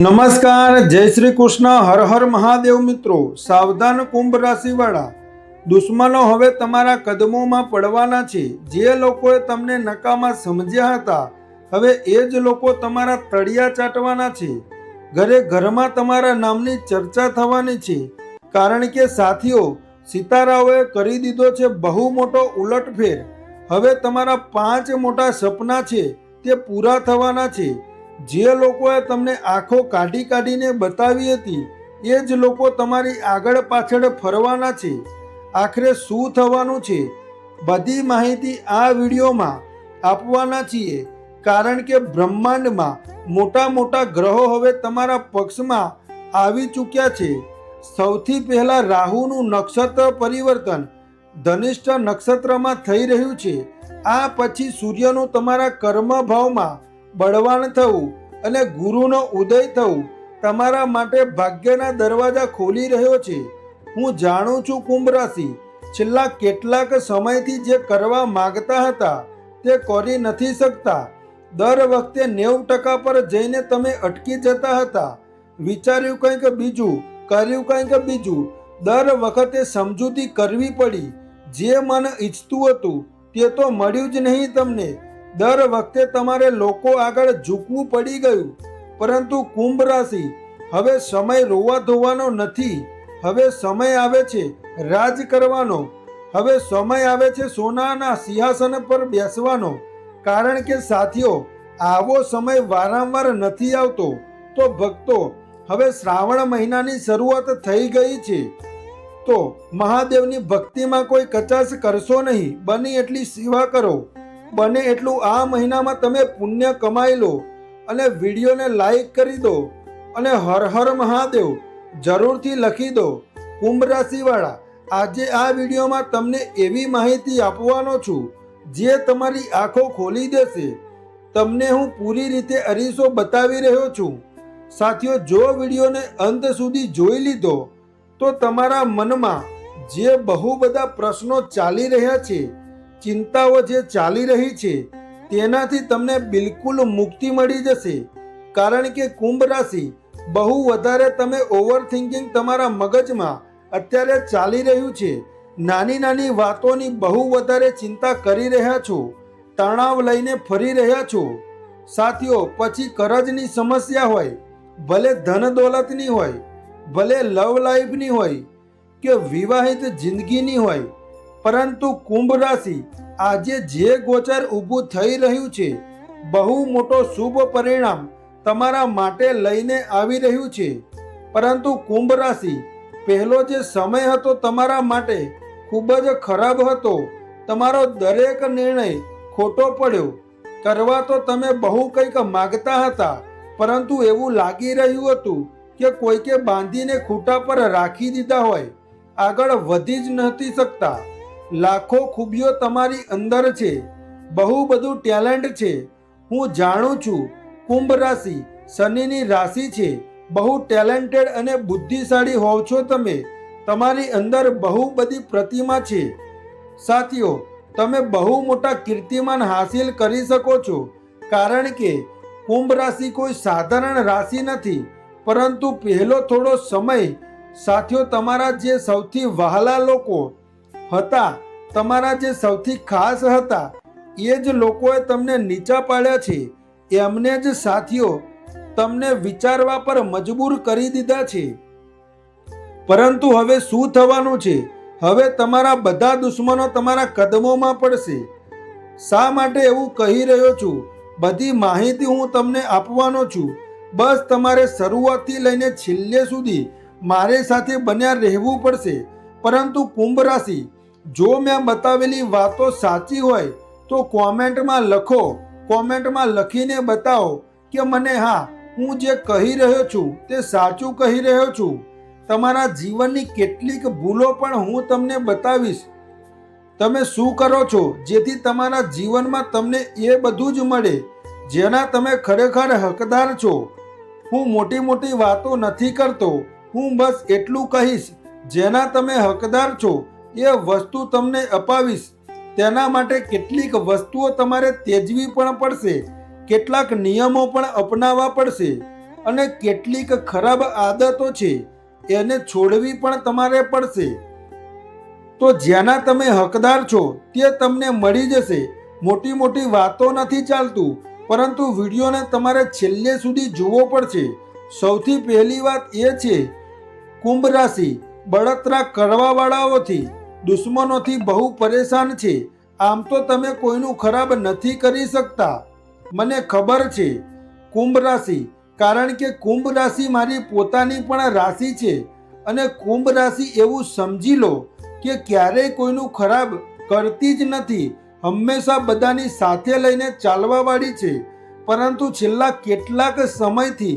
નમસ્કાર, જય શ્રી કૃષ્ણ, હર હર મહાદેવ. મિત્રો, સાવધાન કુંભ રાશિવાળા. દુશ્મનો હવે તમારા કદમોમાં પડવાના છે. જે લોકોએ તમને નકામા સમજ્યા હતા, હવે એ જ લોકો તમારા તળિયા ચાટવાના છે. ઘરે ઘરમાં તમારા નામની ચર્ચા થવાની છે, કારણ કે સાથીઓ, સિતારાઓએ કરી દીધો છે બહુ મોટો ઉલટફેર. હવે તમારા 5 મોટા સપના છે તે પૂરા થવાના છે. જે લોકોએ તમને આંખો કાઢીને બતાવી હતી, એ જ લોકો તમારી આગળ પાછળ ફરવાના છે. આખરે શું થવાનું છે, બધી માહિતી આ વિડીયોમાં આપવાના છીએ, કારણ કે બ્રહ્માંડમાં મોટા મોટા ગ્રહો હવે તમારા પક્ષમાં આવી ચૂક્યા છે. સૌથી પહેલા રાહુનું નક્ષત્ર પરિવર્તન ધનિષ્ઠ નક્ષત્રમાં થઈ રહ્યું છે. આ પછી સૂર્યનું તમારા કર્મ ભાવમાં બળવાન થવું અને ગુરુનો ઉદય થવું તમારા માટે ભાગ્યના દરવાજા ખોલી રહ્યો છે. હું જાણું છું કુંભ રાશિ, છેલ્લા કેટલાક સમયથી જે કરવા માંગતા હતા તે કરી નથી શકતા. દર વખતે 90% પર જઈને તમે અટકી જતા હતા. વિચાર્યું કંઈક બીજું, કર્યું કંઈક બીજું. દર વખતે સમજૂતી કરવી પડી. જે મન ઈચ્છતું હતું તે તો મળ્યું જ નહીં તમને. દર વખતે તમારે લોકો આગળ ઝૂકવું પડી ગયું. પરંતુ કુંભ રાશિ, હવે સમય રોવા ધોવાનો નથી. હવે સમય આવે છે રાજ કરવાનો. હવે સમય આવે છે સોનાના સિંહાસન પર બેસવાનો. કારણ કે સાથીઓ, આવો સમય વારંવાર નથી આવતો. તો ભક્તો, હવે શ્રાવણ મહિનાની શરૂઆત થઈ ગઈ છે, તો મહાદેવની ભક્તિમાં કોઈ કચાશ કરશો નહીં. બને એટલી સેવા કરો, બને એટલું આ મહિનામાં તમે પુણ્ય કમાઈ લો અને વિડીયોને લાઈક કરી દો અને હર હર મહાદેવ જરૂરથી લખી દો. કુંભ રાશિવાળા, આજે આ વિડીયોમાં તમને એવી માહિતી આપવાનો છું જે તમારી આંખો ખોલી દેશે. તમને હું પૂરી રીતે અરીસો બતાવી રહ્યો છું. સાથીઓ, જો વિડીયોને અંત સુધી જોઈ લીધો તો તમારા મનમાં જે બહુ બધા પ્રશ્નો ચાલી રહ્યા છે, ચિંતાઓ જે ચાલી રહી છે, તેનાથી તમને બિલકુલ મુક્તિ મળી જશે. કારણ કે કુંભ રાશિ, બહુ વધારે તમે ઓવરથિંકિંગ તમારા મગજમાં અત્યારે ચાલી રહ્યું છે. નાની નાની વાતોની બહુ વધારે ચિંતા કરી રહ્યા છો, તણાવ લઈને ફરી રહ્યા છો. સાથીઓ, પછી કરજની સમસ્યા હોય, ભલે ધન દોલતની હોય, ભલે લવ લાઈફની હોય કે વિવાહિત જિંદગીની હોય, પરંતુ કુંભ રાશિ, આજે જે ગોચર ઊભું થઈ રહ્યું છે, બહુ મોટો શુભ પરિણામ તમારા માટે લઈને આવી રહ્યું છે. પરંતુ કુંભ રાશિ, પહેલો જે સમય હતો તમારા માટે ખૂબ જ ખરાબ હતો. તમારો દરેક નિર્ણય ખોટો પડ્યો. કરવા તો તમે બહુ કંઈક માગતા હતા, પરંતુ એવું લાગી રહ્યું હતું કે કોઈકે બાંધીને ખૂંટા પર રાખી દીધા હોય. આગળ વધી જ નથી શકતા. લાખો ખૂબીઓ તમારી અંદર છે, બહુ બધું ટેલેન્ટ છે. હું જાણું છું કુંભ રાશિ શનિની રાશિ છે. બહુ ટેલેન્ટેડ અને બુદ્ધિશાળી હોવ છો તમે. તમારી અંદર બહુ બધી પ્રતિમા છે. સાથીઓ, તમે બહુ મોટા કીર્તિમાન હાસિલ કરી શકો છો. કારણ કે કુંભ રાશિ કોઈ સાધારણ રાશિ નથી. પરંતુ પહેલો થોડો સમય સાથીઓ, તમારા જે સૌથી વહાલા લોકો હતા, તમારા જે સૌથી ખાસ હતા, એ જ લોકોએ તમને નીચા પાડ્યા છે. એમને જ સાથીઓ તમને વિચારવા પર મજબૂર કરી દીધા છે. પરંતુ હવે શું થવાનું છે? હવે તમારા બધા દુશ્મનો તમારા કદમોમાં પડશે. શા માટે એવું કહી રહ્યો છું? બધી માહિતી હું તમને આપવાનો છું. બસ તમારે શરૂઆતથી લઈને છેલ્લે સુધી મારી સાથે બન્યા રહેવું પડશે. પરંતુ કુંભ રાશિ, જો મેં બતાવેલી વાતો સાચી હોય તો કોમેન્ટમાં લખો. કોમેન્ટમાં લખીને બતાવો કે મને હા, હું જે કહી રહ્યો છું તે સાચું કહી રહ્યો છું. તમારા જીવનની કેટલીક ભૂલો પણ હું તમને બતાવીશ. તમે શું કરો છો જેથી તમારા જીવનમાં તમને એ બધું જ મળે જેના તમે ખરેખર હકદાર છો. હું મોટી મોટી વાતો નથી કરતો. હું બસ એટલું કહીશ, જેના તમે હકદાર છો એ વસ્તુ તમને અપાવીશ. તેના માટે કેટલીક વસ્તુઓ તમારે ત્યજવી પણ પડશે, કેટલાક નિયમો પણ અપનાવવા પડશે. અને કેટલીક ખરાબ આદતો છે એને છોડવી પણ તમારે પડશે. તો જેના તમે હકદાર છો તે તમને મળી જશે. મોટી મોટી વાતો નથી ચાલતું, પરંતુ વિડીયોને તમારે છેલ્લે સુધી જોવો પડશે. સૌથી પહેલી વાત એ છે, કુંભ રાશિ બળતરા કરવાવાળાઓથી, દુશ્મનોથી બહુ પરેશાન છે. આમ તો તમે કોઈનું ખરાબ નથી કરી શકતા, મને ખબર છે કુંભ રાશિ, કારણ કે કુંભ રાશિ મારી પોતાની પણ રાશિ છે. અને કુંભ રાશિ એવું સમજી લો કે ક્યારેય કોઈનું ખરાબ કરતી જ નથી, હંમેશા બધાની સાથે લઈને ચાલવાવાળી છે. પરંતુ છેલ્લા કેટલાક સમયથી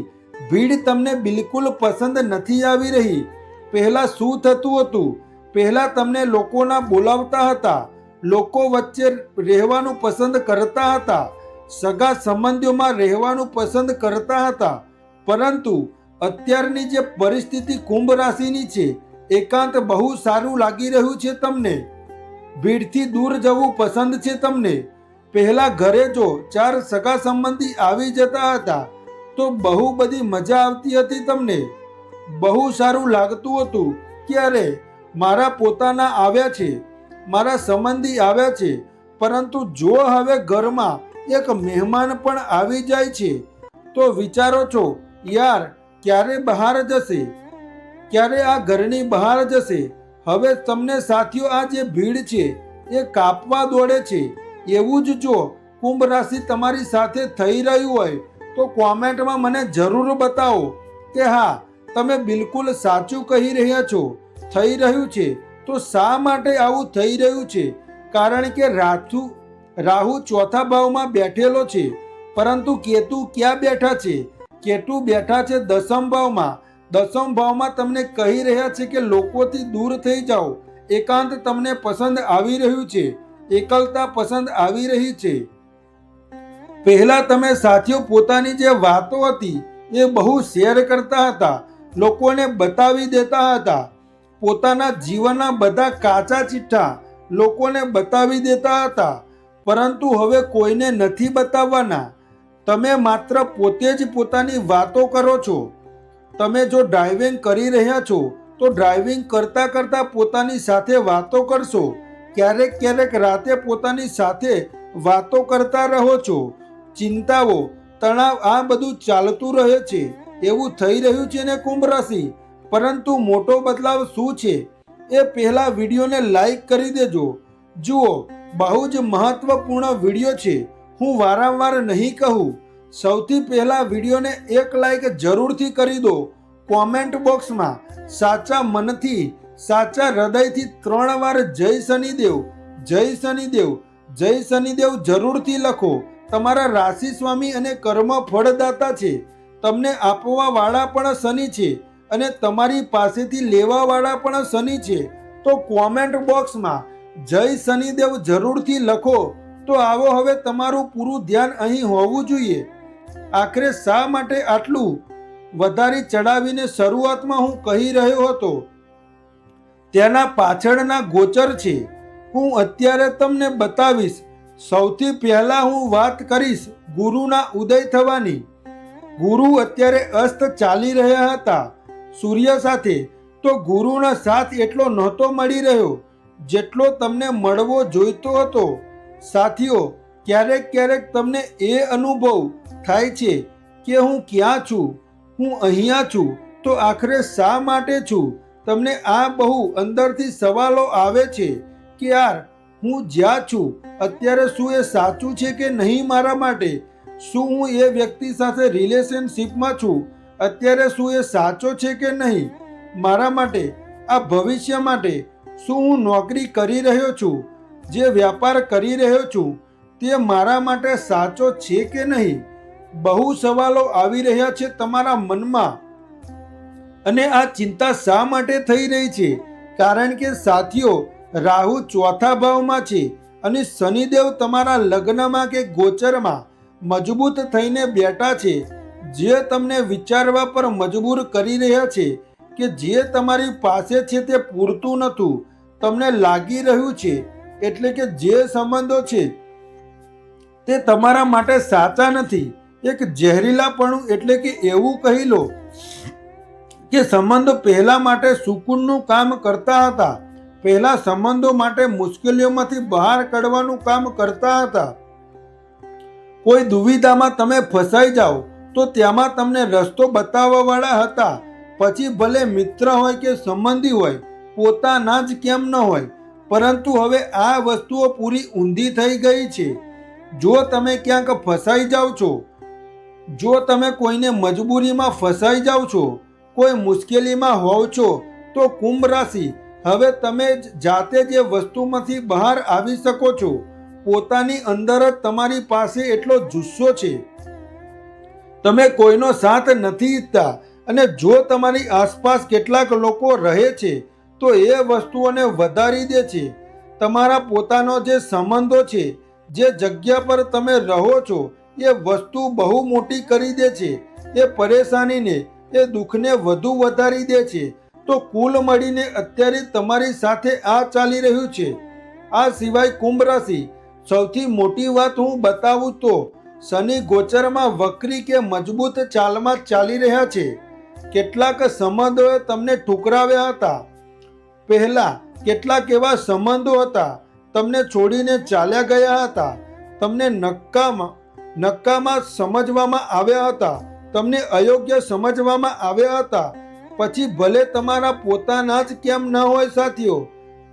ભીડ તમને બિલકુલ પસંદ નથી આવી રહી. પહેલાં શું થતું હતું? પહેલાં તમને લોકોના બોલાવતા હતા, લોકો વચ્ચે રહેવાનું પસંદ કરતા હતા, સગા સંબંધીઓમાં રહેવાનું પસંદ કરતા હતા. પરંતુ અત્યારની જે પરિસ્થિતિ કુંભ રાશિની છે, એકાંત બહુ સારું લાગી રહ્યું છે તમને. ભીડથી દૂર જવું પસંદ છે તમને. પહેલા ઘરે જો 4 સગા સંબંધી આવી જતા હતા તો બહુ બધી મજા આવતી હતી તમને. બહુ સારું લાગતું હતું કે અરે મારા પોતાના આવ્યા છે, મારા સંબંધી આવ્યા છે. પરંતુ જો હવે ઘરમાં એક મહેમાન પણ આવી જાય છે તો વિચારો છો, યાર ક્યારે બહાર જશે, ક્યારે આ ઘરની બહાર જશે. હવે તમને સાથીઓ આ જે ભીડ છે એ કાપવા દોડે છે. એવું જ જો કુંભ રાશિ તમારી સાથે થઈ રહ્યું હોય તો કોમેન્ટમાં મને જરૂર બતાવો કે હા, તમે બિલકુલ સાચું કહી રહ્યા છો, થઈ રહ્યું છે. તો શા માટે આવું થઈ રહ્યું છે? કારણ કે રાહુ ચોથા ભાવમાં બેઠેલો છે, પરંતુ કેતુ ક્યાં બેઠા છે? કેતુ બેઠા છે દસમ ભાવમાં. દસમ ભાવમાં તમને કહી રહ્યા છે કે લોકોથી દૂર થઈ જાઓ. એકાંત તમને પસંદ આવી રહ્યું છે, એકલતા પસંદ આવી રહી છે. પહેલા તમે સાથીઓ પોતાની જે વાતો હતી એ બહુ શેર કરતા હતા, લોકોને બતાવી દેતા હતા. પોતાના જીવનના બધા કાચા ચિઠ્ઠા લોકોને બતાવી દેતા હતા. પરંતુ હવે કોઈને નથી બતાવવાના. તમે માત્ર પોતે જ પોતાની વાતો કરો છો. તમે જો ડ્રાઇવિંગ કરી રહ્યા છો તો ડ્રાઇવિંગ કરતા કરતા પોતાની સાથે વાતો કરશો. ક્યારેક ક્યારેક રાતે પોતાની સાથે વાતો કરતા રહો છો. ચિંતાઓ, તણાવ, આ બધું ચાલતું રહે છે. એવું થઈ રહ્યું છે ને કુંભ રાશિ. પરંતુ મોટો બદલાવ શું છે એ પહેલા વિડીયોને લાઈક કરી દેજો. જુઓ, બહુ જ મહત્વપૂર્ણ વિડીયો છે, હું વારંવાર નહીં કહું. સૌથી પહેલા વિડીયોને એક લાઈક જરૂરથી કરી દો. કોમેન્ટ બોક્સમાં સાચા મનથી, સાચા હૃદયથી 3 વાર જય શનિદેવ, જય શનિદેવ, જય શનિદેવ જરૂરથી લખો. તમારા રાશિ સ્વામી અને કર્મ ફળદાતા છે. તમને આપવા વાળા પણ શનિ છે અને તમારી પાસેથી લેવા વાળા પણ શનિ છે. તો કોમેન્ટ બોક્સમાં જય શનિદેવ જરૂરથી લખો. તો આવો, હવે તમારું પૂરું ધ્યાન અહીં હોવું જોઈએ. આખરે શા માટે આટલું વધારી ચડાવીને શરૂઆતમાં હું કહી રહ્યો હતો તેના પાછળના ગોચર છે, હું અત્યારે તમને બતાવીશ. સૌથી પહેલા હું વાત કરીશ ગુરુના ઉદય થવાની. ગુરુ અત્યારે અસ્ત ચાલી રહ્યા હતા સૂર્ય સાથે. તો ગુરુનો સાથ એટલો નહોતો મળી રહ્યો જેટલો તમને મળવો જોઈતો હતો. સાથીઓ, ક્યારેક ક્યારેક તમને એ અનુભવ થાય છે કે હું ક્યાં છું, હું અહીંયા છું, તો આખરે શા માટે છું? તમને આ બહુ અંદરથી સવાલો આવે છે કે યાર, હું જ્યાં છું અત્યારે શું એ સાચું છે કે નહીં મારા માટે? શું હું એ વ્યક્તિ સાથે રિલેશનશિપમાં છું અત્યારે? શું એ સાચો છે કે નહીં મારા માટે, આ ભવિષ્ય માટે? શું હું નોકરી કરી રહ્યો છું, જે વ્યાપાર કરી રહ્યો છું તે મારા માટે સાચો છે કે નહીં? બહુ સવાલો આવી રહ્યા છે તમારા મનમાં. અને આ ચિંતા શા માટે થઈ રહી છે? કારણ કે સાથીઓ, રાહુ ચોથા ભાવમાં છે અને શનિદેવ તમારા લગ્નમાં કે ગોચરમાં મજબૂત થઈને બેઠા છે, જે તમને વિચારવા પર મજબૂર કરી રહ્યા છે કે જે તમારી પાસે છે તે પૂરતું નહોતું. તમને લાગી રહ્યું છે એટલે કે જે સંબંધો છે તે તમારા માટે સાચા નથી. એક ઝેરીલાપણું એટલે કે એવું કહી લો કે સંબંધો પહેલા માટે સુકૂનનું કામ કરતા હતા, પહેલા સંબંધો માટે મુશ્કેલીઓમાંથી બહાર કાઢવાનું કામ કરતા હતા. કોઈ દુવિધામાં તમે ફસાઈ જાઓ તો ત્યાંમાં તમને રસ્તો બતાવવા વાળા હતા. પછી ભલે મિત્ર હોય કે સંબંધી હોય, પોતાના જ કેમ ન હોય, પરંતુ હવે આ વસ્તુઓ પૂરી ઊંધી થઈ ગઈ છે. જો તમે ક્યાંક ફસાઈ જાઓ છો, જો તમે કોઈને મજબૂરીમાં ફસાઈ જાઓ છો, કોઈ મુશ્કેલીમાં હોવ છો, તો કુંભ રાશિ હવે તમે જાતે જ એ વસ્તુમાંથી બહાર આવી શકો છો. પોતાની અંદર જ તમારી પાસે એટલો જુસ્સો છે. તમે કોઈનો સાથ નથી ઈચ્છતા, અને જો તમારી આસપાસ કેટલાક લોકો રહે છે તો એ વસ્તુઓને વધારી દે છે. તમારા પોતાનો જે સંબંધો છે, જે જગ્યા પર તમે રહો છો, એ વસ્તુ બહુ મોટી કરી દે છે. એ પરેશાનીને, એ દુઃખને વધુ વધારી દે છે. તો કુલ મળીને અત્યારે તમારી સાથે આ ચાલી રહ્યું છે. આ સિવાય કુંભ રાશિ, સૌથી મોટી વાત હું બતાવું તો શનિ ગોચરમાં વક્રી કે મજબૂત ચાલમાં ચાલી રહ્યા છે. કેટલાક સંબંધોએ તમને ઠુકરાવ્યા હતા. પહેલા કેટલાક એવા સંબંધો હતા તમને છોડીને ચાલ્યા ગયા હતા. તમને નક્કામાં સમજવામાં આવ્યા હતા, તમને અયોગ્ય સમજવામાં આવ્યા હતા. પછી ભલે તમારા પોતાના જ કેમ ન હોય સાથીઓ,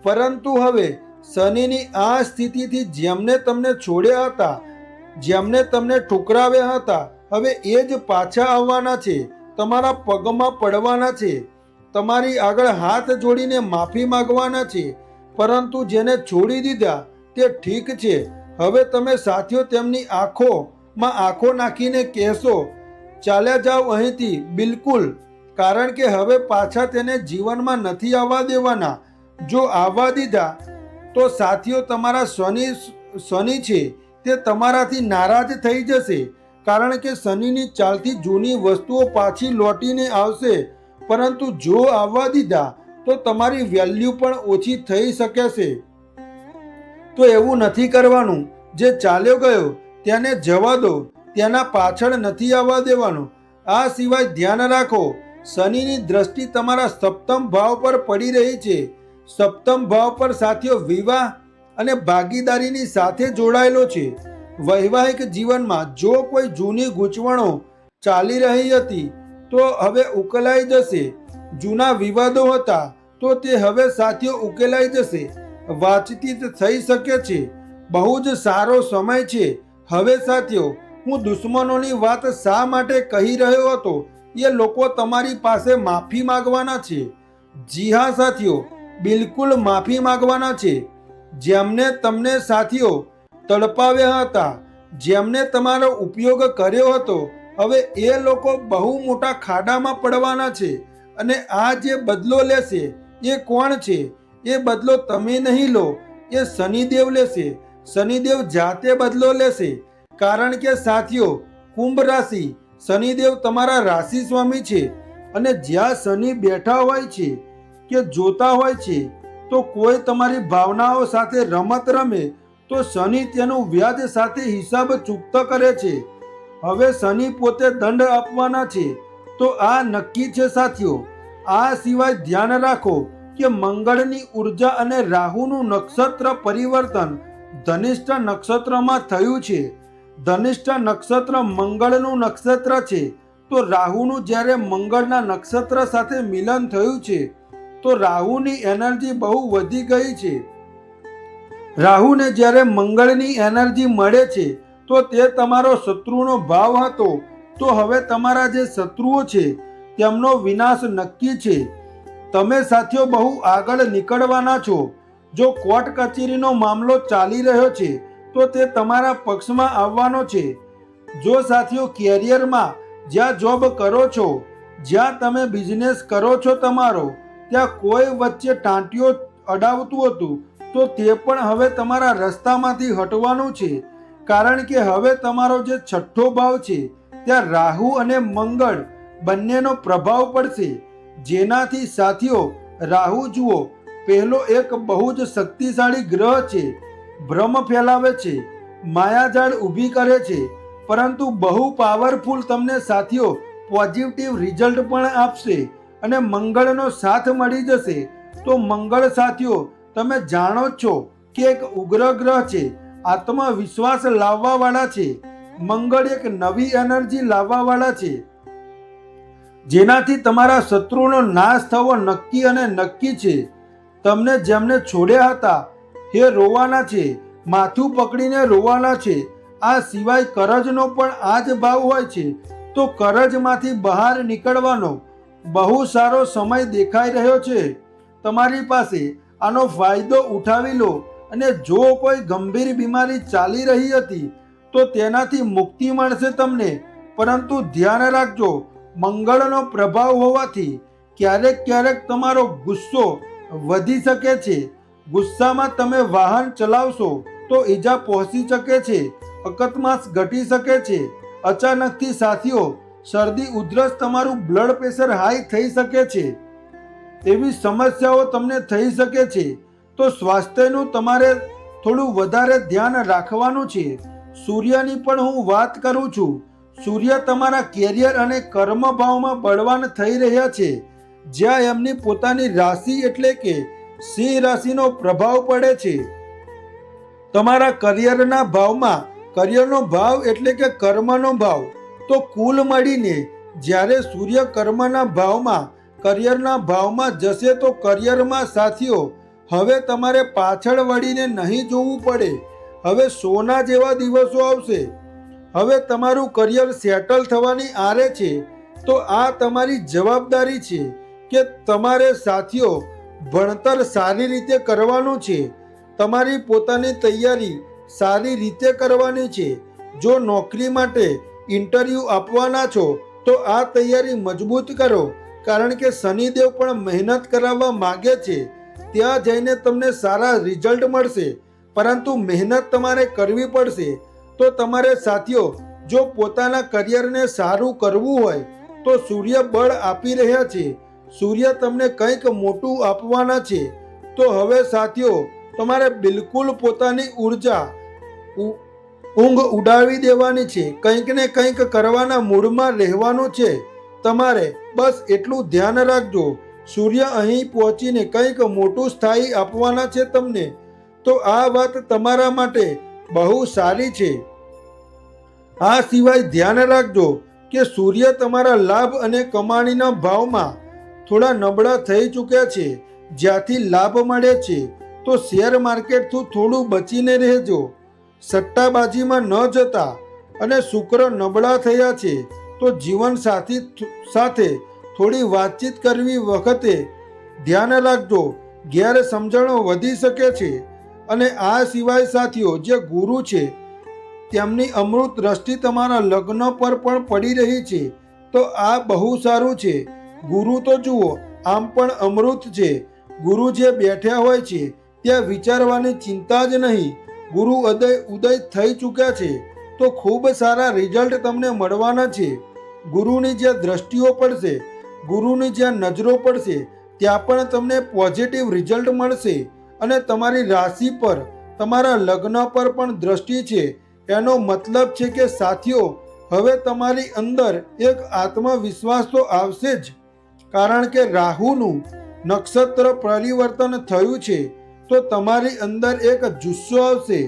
પરંતુ હવે શનિની આ સ્થિતિથી જેમને તમને છોડ્યા હતા, જેમને તમને ઠુકરાવ્યા હતા, હવે એ જ પાછા આવવાના છે, તમારા પગમાં પડવાના છે, તમારી આગળ હાથ જોડીને માફી માંગવાના છે. પરંતુ જેને છોડી દીધા તે ઠીક છે. હવે તમે સાથીઓ તેમની આંખોમાં આંખો નાખીને કહેશો, ચાલ્યા જાઓ અહીંથી બિલકુલ, કારણ કે હવે પાછા તેને જીવનમાં નથી આવવા દેવાના. જો આવવા દીધા તો સાથીઓ તમારા શનિ છે તે તમારાથી નારાજ થઈ જશે, કારણ કે શનિની ચાલથી જૂની વસ્તુઓ પાછી લોટીને આવશે. પરંતુ જો આવવા દીધા તો તમારી વેલ્યુ પણ ઓછી થઈ શકે છે. તો એવું નથી કરવાનું. જે ચાલ્યો ગયો તેને જવા દો, તેના પાછળ નથી આવવા દેવાનું. આ સિવાય ધ્યાન રાખો, શનિની દ્રષ્ટિ તમારા સપ્તમ ભાવ પર પડી રહી છે. સપ્તમ ભાવ પર સાથીઓ વિવાહ અને ભાગીદારીની સાથે જોડાયેલો છે. વૈવાહિક જીવનમાં જો કોઈ જૂની ગૂંચવણો ચાલી રહી હતી તો હવે ઉકેલાઈ જશે. જૂના વિવાદો હતા તો તે હવે સાથીઓ ઉકેલાઈ જશે. વાતચીત થઈ શકે છે. બહુ જ સારો સમય છે. હવે સાથીઓ, હું દુશ્મનોની વાત શા માટે કહી રહ્યો હતો, એ લોકો તમારી પાસે માફી માંગવાના છે. જી હા સાથીઓ, બિલકુલ માફી માંગવાના છે. જેમને તમને સાથીઓ તડપાવ્યા હતા, જેમને તમારો ઉપયોગ કર્યો હતો, હવે એ લોકો બહુ મોટા ખાડામાં પડવાના છે. અને આ જે બદલો લેશે એ કોણ છે? એ બદલો તમે નહીં લો, એ શનિદેવ લેશે. શનિદેવ જાતે બદલો લેશે. કારણ કે સાથીઓ, કુંભ રાશિ, શનિદેવ તમારા રાશિ સ્વામી છે. અને જ્યાં શનિ બેઠા હોય છે કે જોતા હોય છે, તો કોઈ તમારી ભાવનાઓ સાથે રમત રમે તો શનિ તેનું વ્યાજ સાથે હિસાબ ચૂકતો કરે છે. હવે શનિ પોતે દંડ આપવાના છે. તો આ નક્કી છે સાથીઓ. આ સિવાય ધ્યાન રાખો કે મંગળની ઉર્જા અને રાહુનું નક્ષત્ર પરિવર્તન ધનિષ્ઠ નક્ષત્રમાં થયું છે. ધનિષ્ઠ નક્ષત્ર મંગળનું નક્ષત્ર છે. તો રાહુનું જ્યારે મંગળના નક્ષત્ર સાથે મિલન થયું છે તો રાહુની એનર્જી બહુ વધી ગઈ છે. રાહુને જ્યારે મંગળની એનર્જી મળે છે તો તે તમારો શત્રુનો ભાવ હતો. તો હવે તમારા જે શત્રુઓ છે તેમનો વિનાશ નક્કી છે. તમે સાથીઓ બહુ આગળ નીકળવાના છો. જો કોર્ટ કચેરીનો મામલો ચાલી રહ્યો છે તો તે તમારા પક્ષમાં આવવાનો છે. જો સાથીઓ કેરિયરમાં જ્યાં જોબ કરો છો, જ્યાં તમે બિઝનેસ કરો છો તમારો, ત્યાં કોઈ વચ્ચે ટાંટીઓ અડાવતું હતું તો તે પણ હવે તમારા રસ્તામાંથી હટવાનું છે. કારણ કે હવે તમારો જે છઠ્ઠો ભાવ છે ત્યાં રાહુ અને મંગળ બંનેનો પ્રભાવ પડશે. જેનાથી સાથીઓ, રાહુ જુઓ, પહેલો એક બહુ જ શક્તિશાળી ગ્રહ છે. ભ્રમ ફેલાવે છે, માયાજાળ ઊભી કરે છે. પરંતુ બહુ પાવરફુલ તમને સાથીઓ પોઝિટિવ રિઝલ્ટ પણ આપશે અને મંગળનો સાથ મળી જશે. તો મંગળ સાથીઓ તમે જાણો જ છો કે એક ઉગ્ર ગ્રહ છે, આત્મવિશ્વાસ લાવવાવાળા છે. મંગળ એક નવી એનર્જી લાવવાવાળા છે, જેનાથી તમારા શત્રુનો નાશ થવો નક્કી અને નક્કી છે. તમને જેમને છોડ્યા હતા એ રોવાના છે, માથું પકડીને રોવાના છે. આ સિવાય કરજનો પણ આ જ ભાવ હોય છે. તો કરજમાંથી બહાર નીકળવાનો બહુ સારો સમય દેખાઈ રહ્યો છે તમારી પાસે. આનો ફાયદો ઉઠાવી લો અને જો કોઈ ગંભીર બીમારી ચાલી રહી હતી તો તેનાથી મુક્તિ મળશે તમને. પરંતુ ધ્યાન રાખજો, મંગળનો પ્રભાવ હોવાથી ક્યારેક ક્યારેક તમારો ગુસ્સો વધી શકે છે. ગુસ્સામાં તમે વાહન ચલાવશો તો ઈજા પહોંચી શકે છે, અકસ્માત ઘટી શકે છે. અચાનકથી સાથીઓ શરદી ઉધરસ, તમારું બ્લડ પ્રેશર હાઈ થઈ શકે છે, એવી સમસ્યાઓ તમને થઈ શકે છે. તો સ્વાસ્થ્યનું તમારે થોડું વધારે ધ્યાન રાખવાનું છે. સૂર્યની પણ હું વાત કરું છું. સૂર્ય તમારા કેરિયર અને કર્મ ભાવમાં બળવાન થઈ રહ્યા છે, જ્યાં એમની પોતાની રાશિ એટલે કે સિંહ રાશિનો પ્રભાવ પડે છે તમારા કરિયરના ભાવમાં. કરિયરનો ભાવ એટલે કે કર્મનો ભાવ. તો કુલ મળીને જ્યારે સૂર્ય કર્મના ભાવમાં, કરિયરના ભાવમાં જશે તો કરિયરમાં સાથીઓ હવે તમારે પાછળ વળીને નહીં જોવું પડે. હવે સોના જેવા દિવસો આવશે. હવે તમારું કરિયર સેટલ થવાની આરે છે. તો આ તમારી જવાબદારી છે કે તમારે સાથીઓ ભણતર સારી રીતે કરવાનું છે, તમારી પોતાની તૈયારી સારી રીતે કરવાની છે. જો નોકરી માટે ઇન્ટરવ્યૂ આપવાના છો તો આ તૈયારી મજબૂત કરો, કારણ કે શનિદેવ પણ મહેનત કરાવવા માગે છે. ત્યાં જઈને તમને સારા રિઝલ્ટ મળશે, પરંતુ મહેનત તમારે કરવી પડશે. તો તમારે સાથીઓ જો પોતાના કરિયરને સારું કરવું હોય તો સૂર્ય બળ આપી રહ્યા છે. સૂર્ય તમને કંઈક મોટું આપવાના છે. તો હવે સાથીઓ તમારે બિલકુલ પોતાની ઉર્જા ઊંઘ ઉડાવી દેવાની છે. કંઈક ને કંઈક કરવાના મૂડમાં રહેવાનું છે તમારે. બસ એટલું ધ્યાન રાખજો. સૂર્ય અહીં પહોંચીને કંઈક મોટું સ્થાયી આપવાના છે તમને. તો આ વાત તમારા માટે બહુ સારી છે. આ સિવાય ધ્યાન રાખજો કે સૂર્ય તમારા લાભ અને કમાણીના ભાવમાં થોડા નબળા થઈ ચૂક્યા છે. જ્યાંથી લાભ મળે છે તો શેર માર્કેટથી થોડું બચીને રહેજો, સટ્ટાબાજીમાં ન જતા. અને શુક્ર નબળા થયા છે તો જીવનસાથી સાથે થોડી વાતચીત કરવી વખતે ધ્યાન રાખજો, ગેરસમજણો વધી શકે છે. અને આ સિવાય સાથીઓ જે ગુરુ છે તેમની અમૃત દ્રષ્ટિ તમારા લગ્ન પર પણ પડી રહી છે. તો આ બહુ સારું છે. ગુરુ તો જુઓ આમ પણ અમૃત છે. ગુરુ જે બેઠ્યા હોય છે ત્યાં વિચારવાની ચિંતા જ નહીં. ગુરુ ઉદય થઈ ચૂક્યા છે તો ખૂબ સારા રિઝલ્ટ તમને મળવાના છે. ગુરુની જ્યાં દ્રષ્ટિઓ પડશે, ગુરુની જ્યાં નજરો પડશે ત્યાં પણ તમને પોઝિટિવ રિઝલ્ટ મળશે. અને તમારી રાશિ પર, તમારા લગ્ન પર પણ દ્રષ્ટિ છે. એનો મતલબ છે કે સાથીઓ હવે તમારી અંદર એક આત્મવિશ્વાસ તો આવશે જ, કારણ કે રાહુનું નક્ષત્ર પરિવર્તન થયું છે. તો તમારી અંદર એક જુસ્સો આવશે.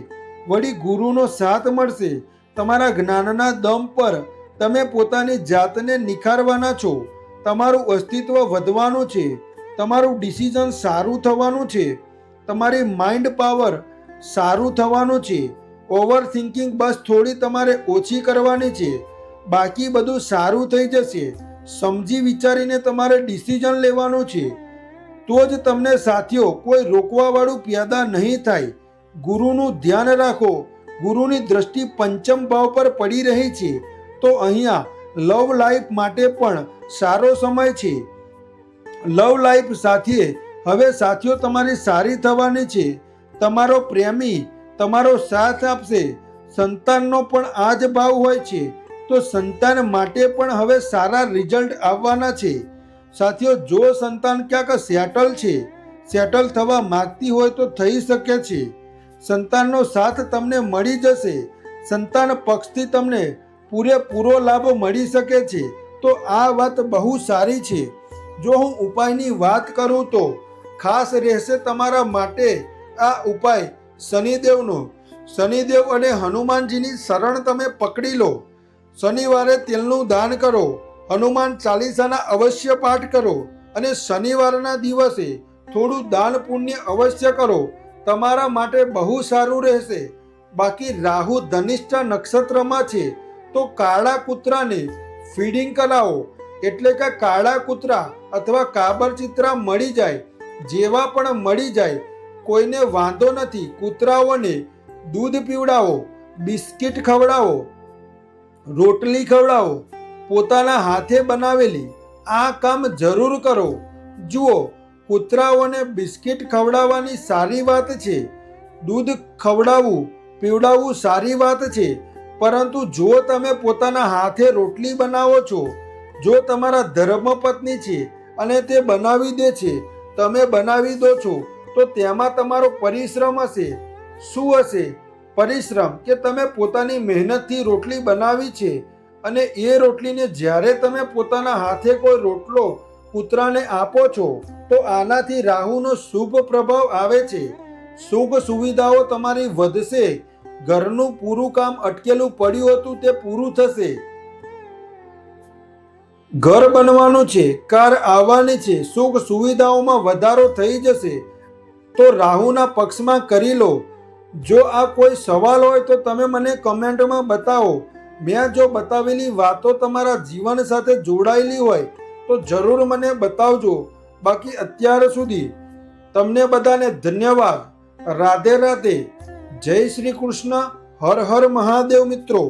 વળી ગુરુનો સાથ મળશે. તમારા જ્ઞાનના દમ પર તમે પોતાની જાતને નિખારવાના છો. તમારું અસ્તિત્વ વધવાનું છે. તમારું ડિસિઝન સારું થવાનું છે. તમારી માઇન્ડ પાવર સારું થવાનું છે. ઓવર થિંકિંગ બસ થોડી તમારે ઓછી કરવાની છે. બાકી બધું સારું થઈ જશે. સમજી વિચારીને તમારે ડિસિઝન લેવાનું છે. તો જ તમને સાથીઓ કોઈ રોકવાવાળું પેદા નહીં થાય. ગુરુનું ધ્યાન રાખો. ગુરુની દ્રષ્ટિ પંચમ ભાવ પર પડી રહી છે. તો અહીંયા લવ લાઈફ માટે પણ સારો સમય છે. લવ લાઈફ સાથે હવે સાથીઓ તમારી સારી થવાની છે. તમારો પ્રેમી તમારો સાથ આપશે. સંતાનનો પણ આ જ ભાવ હોય છે. તો સંતાન માટે પણ હવે સારા રિઝલ્ટ આવવાના છે. સાથીઓ જો સંતાન ક્યાંક સેટલ થવા માંગતી હોય તો થઈ શકે છે. સંતાનનો સાથ તમને મળી જશે. સંતાન પક્ષથી તમને પૂરેપૂરો લાભ મળી શકે છે. તો આ વાત બહુ સારી છે. જો હું ઉપાયની વાત કરું તો ખાસ રહેશે તમારા માટે આ ઉપાય શનિદેવનો. શનિદેવ અને હનુમાનજીની શરણ તમે પકડી લો. શનિવારે તેલનું દાન કરો, હનુમાન ચાલીસાના અવશ્ય પાઠ કરો અને શનિવારના દિવસે થોડું દાન પુણ્ય અવશ્ય કરો. તમારા માટે બહુ સારું રહેશે. બાકી રાહુ ધનિષ્ઠા નક્ષત્રમાં છે તો કાળા કૂતરાને ફીડિંગ કરાવો, એટલે કે કાળા કૂતરા અથવા કાબરચીતરા મળી જાય, જેવા પણ મળી જાય, કોઈને વાંધો નથી. કૂતરાઓને દૂધ પીવડાવો, બિસ્કિટ ખવડાવો, રોટલી ખવડાવો, પોતાના હાથે બનાવેલી આ કામ જરૂર કરો. જુઓ, કૂતરાઓને બિસ્કિટ ખવડાવવાની સારી વાત છે, દૂધ ખવડાવવું પીવડાવવું સારી વાત છે, પરંતુ જો તમે પોતાના હાથે રોટલી બનાવો છો, જો તમારા ધર્મપત્ની છે અને તે બનાવી દે છે, તમે બનાવી દો છો, તો તેમાં તમારો પરિશ્રમ હશે. શું હશે? પરિશ્રમ કે તમે પોતાની મહેનતથી રોટલી બનાવી છે અને એ રોટલીને જ્યારે તમે પોતાના હાથે કોઈ રોટલો કૂતરાને આપો છો તો આનાથી રાહુનો શુભ પ્રભાવ આવે છે. સુખ સુવિધાઓ તમારી વધશે. ઘરનું પૂરું કામ અટકેલું પડ્યું હતું તે પૂરું થશે. ઘર બનવાનું છે, કાર આવવાની છે, સુખ સુવિધાઓમાં વધારો થઈ જશે. તો રાહુના પક્ષમાં કરી લો. જો આ કોઈ સવાલ હોય તો તમે મને કમેન્ટમાં બતાવો. મેં જો બતાવેલી વાતો તમારા જીવન સાથે જોડાયેલી હોય તો જરૂર મને બતાવજો. બાકી અત્યાર સુધી તમને બધાને ધન્યવાદ. રાધે રાધે. જય શ્રી કૃષ્ણ. હર હર મહાદેવ મિત્રો.